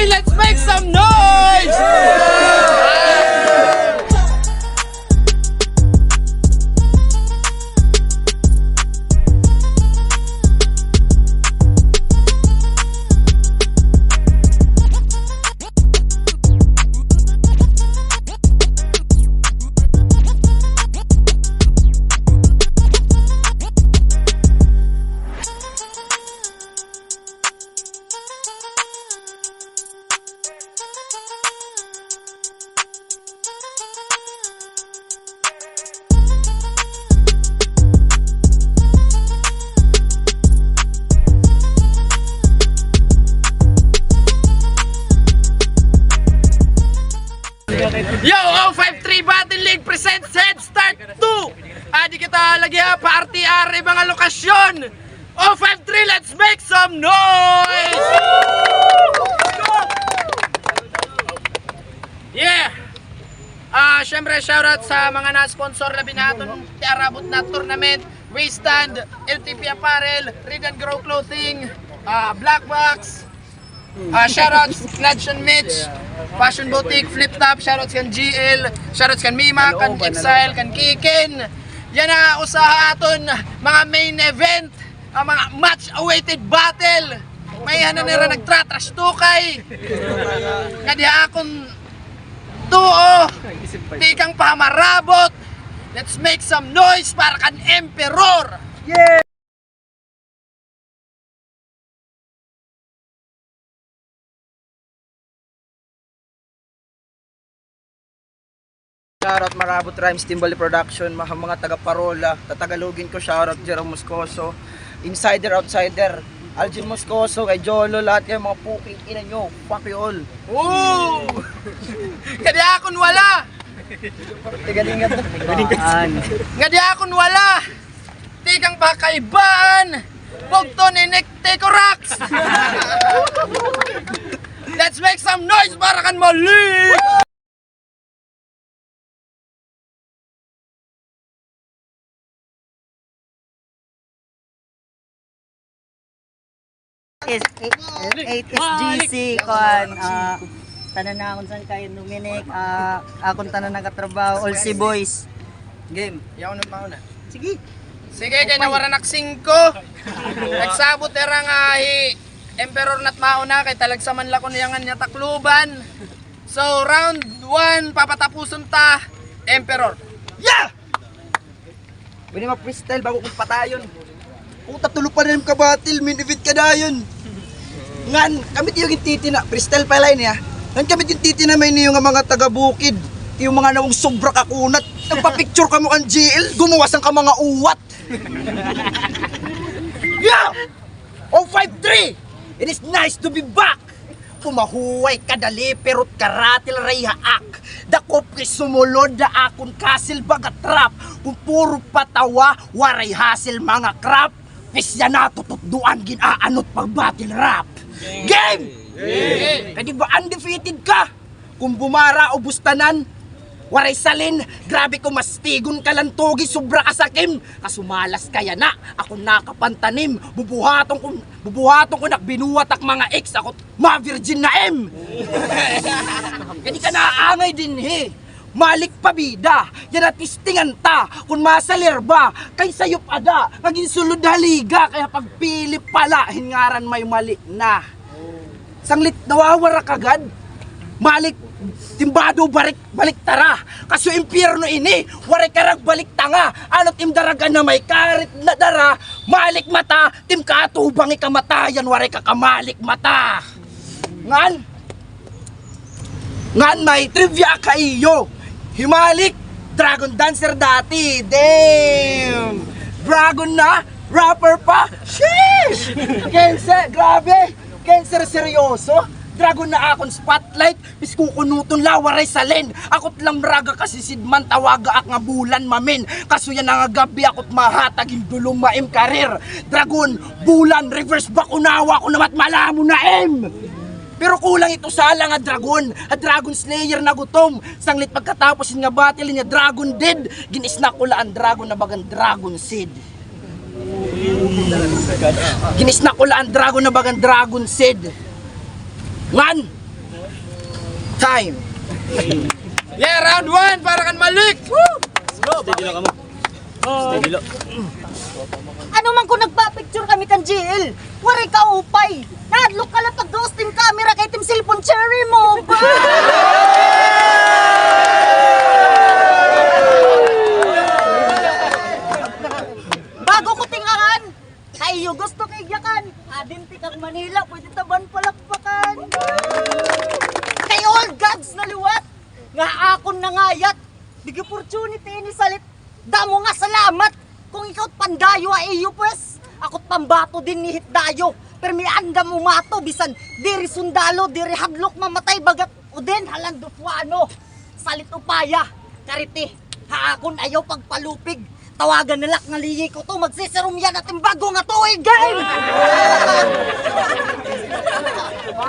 Let's make some noise! Yo, 053 Battle League presents Head Start 2. Di kita lagi pa RTR mga lokasyon. 053, let's make some noise! Yeah! Syempre shoutout sa mga na-sponsor na binaton arabot na tournament. Wastestand, LTP Apparel, Read and Grow Clothing, Black Box. Shoutouts Nudge and Mitch, Fashion Boutique, Flip Top, shoutouts kan GL, shoutouts kan Mima, kan Exile, kan Kikin. Yan na usaha aton mga main event, mga much awaited battle. May na nira nagtratrash tukay. Kadiha akong tuo, di kang pamarabot. Let's make some noise para kan Emperor. Yeah! Shoutout Marabot Rhymes, Timbali Production, mga taga-Parola, tatagalogin ko, shoutout Jerome Moscoso, Insider, Outsider, Algin Moscoso, kay Jolo, lahat kayo mga puking ina nyo, fuck you all. Woo! Kadi akon wala! Tigalingan na. Ngadi akon wala! Tikang pakaiban! Bugto ni Nick Tecorax! Let's make some noise para kan mali! HSGC kon tanan na akong san kay Dominic akong tanan nagatrabaho all si boys Game, yaw na mauna. sige Sige, kay nawaranak 5. Nagsabot era nga Emperor nat mauna kay talagsaman la ko niyangan niya takluban. So round 1 papatapuson ta Emperor. Yeah! Pwede mag-freestyle bago kong patayon. Puta tulo pa rin kabatil, minivit ka na yun. Ngan, kami yung titi na, freestyle pala yun ya. Ngan kami yung titi na may niyo nga mga taga-bukid. Yung mga nawang sobra kakunat. Nagpa-picture ka mo kang GL, gumawasan ka mga uwat. Yeah! 053! It is nice to be back! Pumahuway kadali perot karatil rayhaak. Dakop kay sumulod da akon kasil bagatrap. Kung puro patawa, waray hasil mga krap. Pisya na tututduan ginaanot pag battle rap. Game! Kadi ba undefeated ka? Kung bumara o bustanan, waray salin, grabe ko mastigon kalantogi, sobra kasakim. Kasumalas kaya na, ako nakapantanim. Bubuhaton ko nakbinuwatak mga ex, ako ma-virgin na M. Kadi ka naangay din he. Malik pabida, yan at tistingan ta, kung masalir ba, kay sayop ada, maging sulod haliga, kaya pagpili pala, hingaran may mali na. Sanglit nawawara kagad, malik, timbado balik tara, kaso impyerno ini, waray karag balik tanga, ano't imdaragan na may karit na dara, malik mata, tim katubang ikamatayan, waray kakamalik mata. Ngan may trivia kayo. Himalik, Dragon dancer dati. Damn! Dragon na, rapper pa. Sheesh! Cancer, grabe. Cancer seryoso. Dragon na akong spotlight, piskukunuton lawaray salin. Akot lang braga kasi sidman tawaga ak nga bulan mamin. Kaso yan nga gabi akot mahatag indulong maim karir. Dragon, bulan, reverse bakunawa ko namat malamo na em. Pero kulang ito sala nga dragon, at dragon slayer na gutom. Sanglit pagkatapos nga battle niya dragon dead. Ginisna ko laan dragon na bagang dragon seed. Ginisna ko laan dragon na bagang dragon seed. One time. Yeah, round 1 para kan Malik. Ano man kung nagpa-picture kami kan GL? Waray ka upay. Nadlock ka lang pag ghosting camera kay Team Cellphone Cherry mo ba? Bago ko tingahan, kayo gusto kay Yakan. Adinti kang Manila, pwede taban palakpakan. Kay all gods na liwat, nga akon nangayat. Big opportunity ni salit. Damo nga salamat. Kung ikaw pandayo ay iyo pues, ako't pambato din ni Hitdayo. Pero may anda mo mato, bisan diri sundalo, diri hadlok mamatay bagat o din halando puano. Salit upaya, kariti, haakon ayaw pagpalupig. Tawagan nila nga liyi ko to, magsisirum yan ating bago nga tuig, game!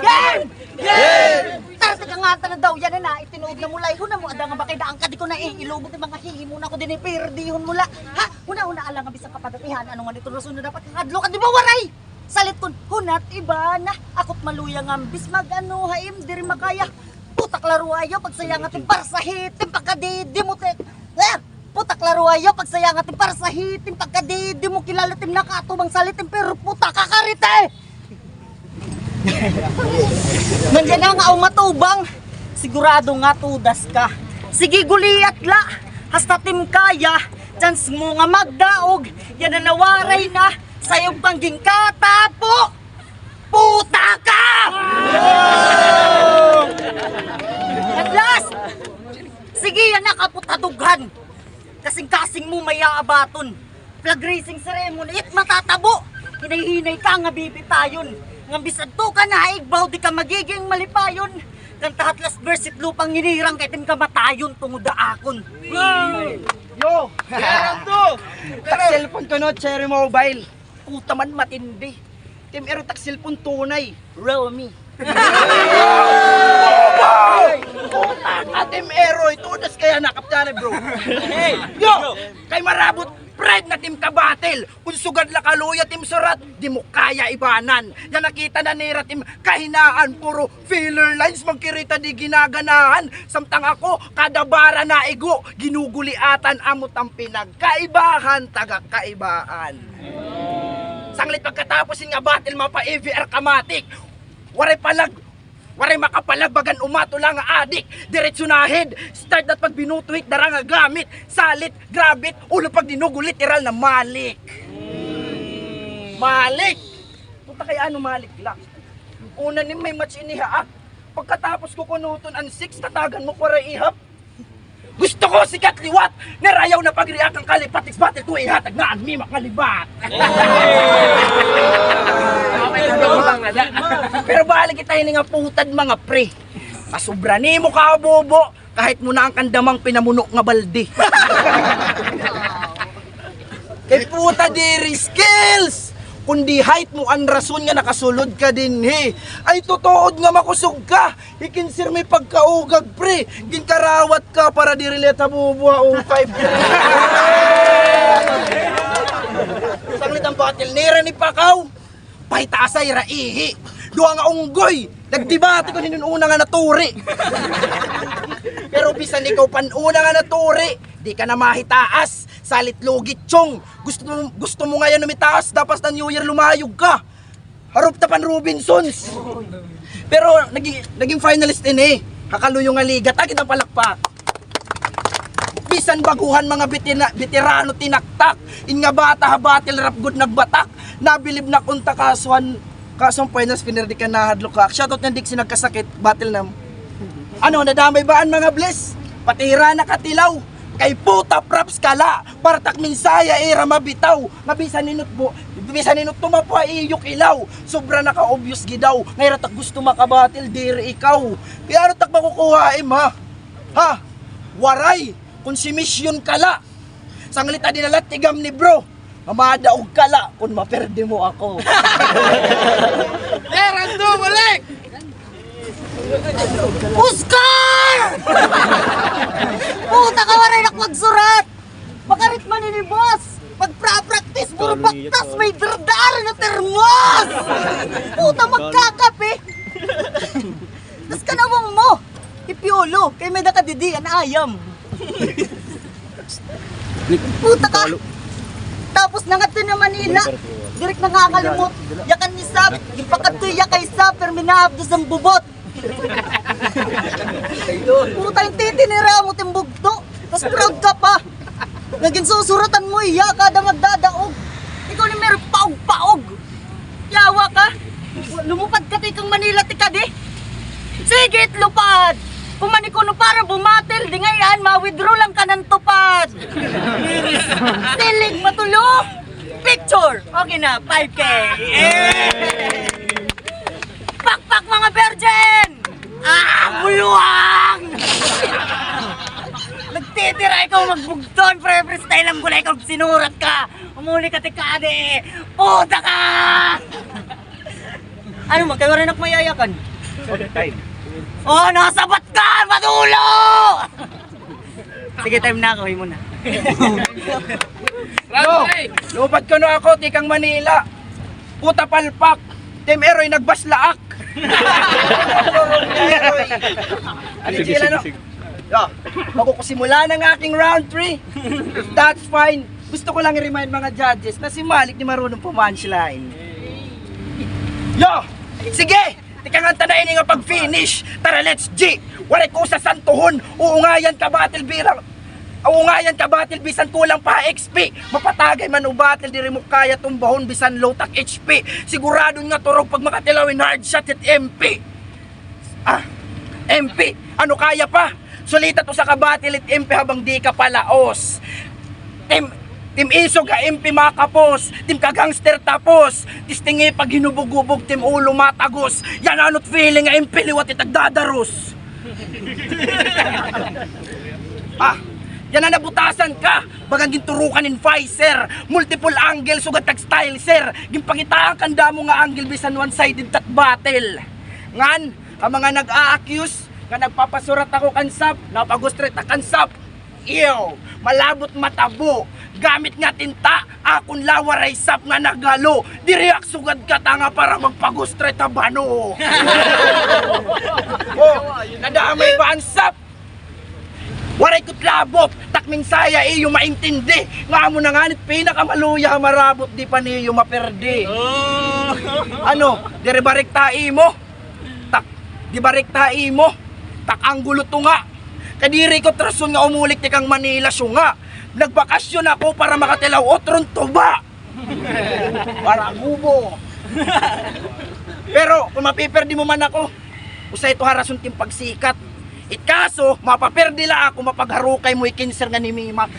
Game! Game! Tara nga na daw yan na itinuod na mula ihon na mo ada nga bakay daan ka di ko na ilubog ti mga hihi mo na ko din ipirdihon mula ha una alang nga bisang kapadatihan ano nga nito sunod dapat adlo ka di ba waray salit kun hunat iba na akot maluya nga bis magano haim diri makaya putak laro ayo pagsayang ating parsahitin pagkadidi mo te putak laro ayo pagsayang ating parsahitin pagkadidi mo kilala tim nakatubang salitin pero putak kakarite. Nandiyan na nga matubang, sigurado nga tudas ka. Sige guliat la, hasta tim kaya, chance mo nga magdaog, yan na nawaray na, sayong pangging katapo, puta ka! At last, sige yan nakaputadughan, kasing-kasing mo may aabaton, flag racing ceremony, it matatabo, hinay-hinay ka nga bibitayon. Nga bisad to ka na haigbaw di ka magiging malipayon. Kantahat last verse it lupang inirang kay tim kamatayon tungod akon. Yo! Tak cellphone ko no, Cherry Mobile. Puta man matindi. Team Ero tak cellphone tunay. Realme. Atim Ero, itudas kaya nakaptari bro. Hey, yo! Kay marabot Fred na team kabatil, kung sugad la kaluya team surat, di mo kaya ibanan. Yan nakita na nira team kahinaan, puro filler lines magkirita di ginaganahan. Samtang ako, kada bara na igo, ginuguliatan amot ang pinagkaibahan, taga-kaibaan. Sanglit pagkatapos nga battle mapa AVR kamatik, waray makapalag bagan umato lang nga adik. Diretso na head, start at pag binutuhit dara nga gamit. Salit, grabit, ulo pag dinugo literal na malik. Malik! Punta kaya ano malik lang. Una ni may match inihaak. Pagkatapos ko kunuton ang 6, tatagan mo para ihap. Gusto ko sikat liwat, narayaw na pagriak ang kalipatiks battle ko ihatag na ang mimak kalibat. Pero balik kita ini nga putad mga pre. Pasubra ni mo ka bobo, kahit mo na ang kandamang pinamunok nga balde. Kay puta diri skills! Kundi height mo ang rason nga nakasulod ka din he. Ay totood nga makusog ka. Ikinsir may pagkaugag pre. Ginkarawat ka para di relata bubuha o 5. Sanglit ang battle nira ni Pakaw. Pahitaasay raihi. Duha nga unggoy. Nagdibati ko ninununa nga naturi. Pero bisan ikaw panuna nga naturi, di ka na mahitaas. Salit lugit chong. Gusto mo ngayon lumitaas, dapat na New Year lumayog ka. Harap tapan Robinsons. Pero naging finalist din eh. Kakaluyo nga liga, takit ang palakpak. Bisan baguhan mga veterano tinaktak. In nga bata ha battle rap good nagbatak. Nabilib na kunta kasong finals pinir di ka nahadlo ka. Shoutout nga dik sinagkasakit battle nam. Ano nadamay ba ang mga bless? Patira na katilaw. Kay puta props kala, para takminsaya era mabitaw. Nga bisan ninot tumapwa iyok ilaw. Sobra naka-obvious gidaw. Ngayon tak gusto makabatil, diri ikaw. Kaya ano tak makukuha ha? Ha? Waray, kung si mission kala. Sanglita dinala tigam ni bro. Mamadaog kala kung maperde mo ako. Rando, balik! Oscar! Puta ka waray nak magsurat! Makarit man ni boss! Magpra-practice, puro baktas, may dardar na termos! Puta magkakape! Tas kanawang mo! Ipiolo, kay may nakadidi, an ayam! Puta ka! Tapos nangat na Manila! Direk nakakalimot! Yakan ni Sab! Yung pagkatuya kay Sab, pero minahabdos ang bubot! Puta yung titinira mo timbugto! Tapos proud ka pa! Naging susuratan mo iya kada magdadaog! Ikaw ni meron paog-paog! Yawa ka! Lumupad ka tikang Manila tika di! Sige lupad! Pumani ko no para bumatil, di ngayon ma-withdraw lang ka ng tupad! Silig matulong! Picture! Okay na, 5K! Pakpak mga virgin! Ah, buluwang! Nagtitira ikaw magbugton, pre freestyle ang gulay kung sinurat ka! Umuli ka tikade! Puta ka! Ano mo, kayo rin ako mayayakan? Oh, nasabat ka! Madulo! Sige, time na ako, mo na. No, lupad ko na ako, tikang Manila. Puta palpak, Team Eroy nagbaslaak. Sige. Makukusimula ng aking round 3. If that's fine, gusto ko lang i-remind mga judges na si Malik di marunong pumunchline. Yo! Sige! Tika nga tanayin nga pag-finish. Tara, let's G! Waray ko sa santuhon. Uungayan ka battle bisan kulang pa XP. Mapatagay man o battle diri mo kaya tumbahon bisan low tak HP. Sigurado nga turog pag makatilawin hard shot at MP. MP, ano kaya pa? Sulita to sa kabatil at MP habang di ka palaos. Team Isog ka MP makapos. Team kagangster tapos. Tistingi pag hinubog-ubog team ulo matagos. Yan anot feeling nga MP liwat itagdadaros. Yan na nabutasan ka. Bagang ginturukan in Pfizer. Multiple angle sugat tag style sir. Ginpangitaan kanda mo nga angle bisan one-sided tat battle. Ngan, ang mga nag-a-accuse nga nagpapasurat ako kansap, napagustret na kansap. Ew, malabot matabo. Gamit nga tinta, akon lawaray sap nga nagalo. Diriak sugad ka tanga para magpagustre tabano. Nadamay ba ang sap? Waray kutlabot, takming saya iyo maintindi. Nga mo na nganit pinakamaluya marabot di pa niyo maperdi. Ano, dire bariktai mo? Di bariktai mo? Tak anggulo to nga. Kadiri ko trason nga umulik ti kang Manila syunga. Nagbakasyon ako para makatilaw otron tuba. Para gubo. Pero kung mapiperdi mo man ako, usay ito harason tim pagsikat. Ikaso, mapaperdi la ako mapagharukay mo ikinser nga ni Mima.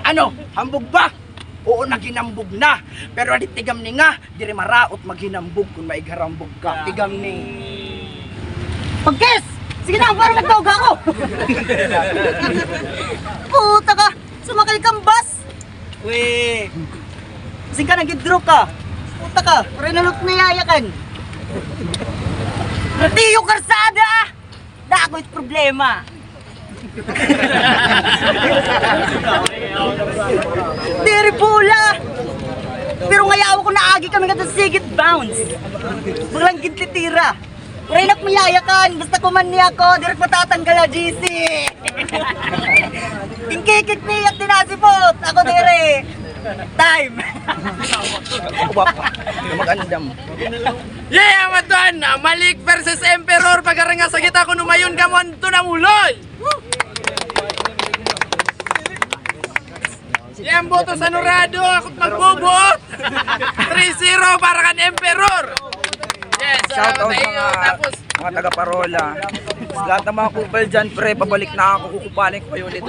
Ano, hambog ba? Oo, naghinambog na. Pero adit tigam ni nga, diri maraot maghinambog kung maigharambog ka. Tigam ni. Pagkes! Sige na, para magtawag ako! Puta ka! Sumakay kang bus! Weh! Sige ka, nag-draw ka! Puta ka! Para nalot na yayakan! Ratiyo karsada! Dago it problema! Diri pula! Pero ngayaw ko naagi kami nga sigit bounce! Baglang gintitira! Renak mayayakan, basta kuman niya ako, direk matatanggal na GC. Kikikik niyak dinasipot, ako dire. Time. Magandam. Yeah, matuan! Malik versus Emperor. Pagkaranga sa kita ko numayon ka mo ito na muloy! Yan boto sa Norado, ako't magbubot! 3-0 para kan Emperor! Yes, Shout out tayo, tapos mga taga-parola. Sa lahat ng mga kupal dyan, pre, pabalik na ako, kukupaling ko kayo ulit.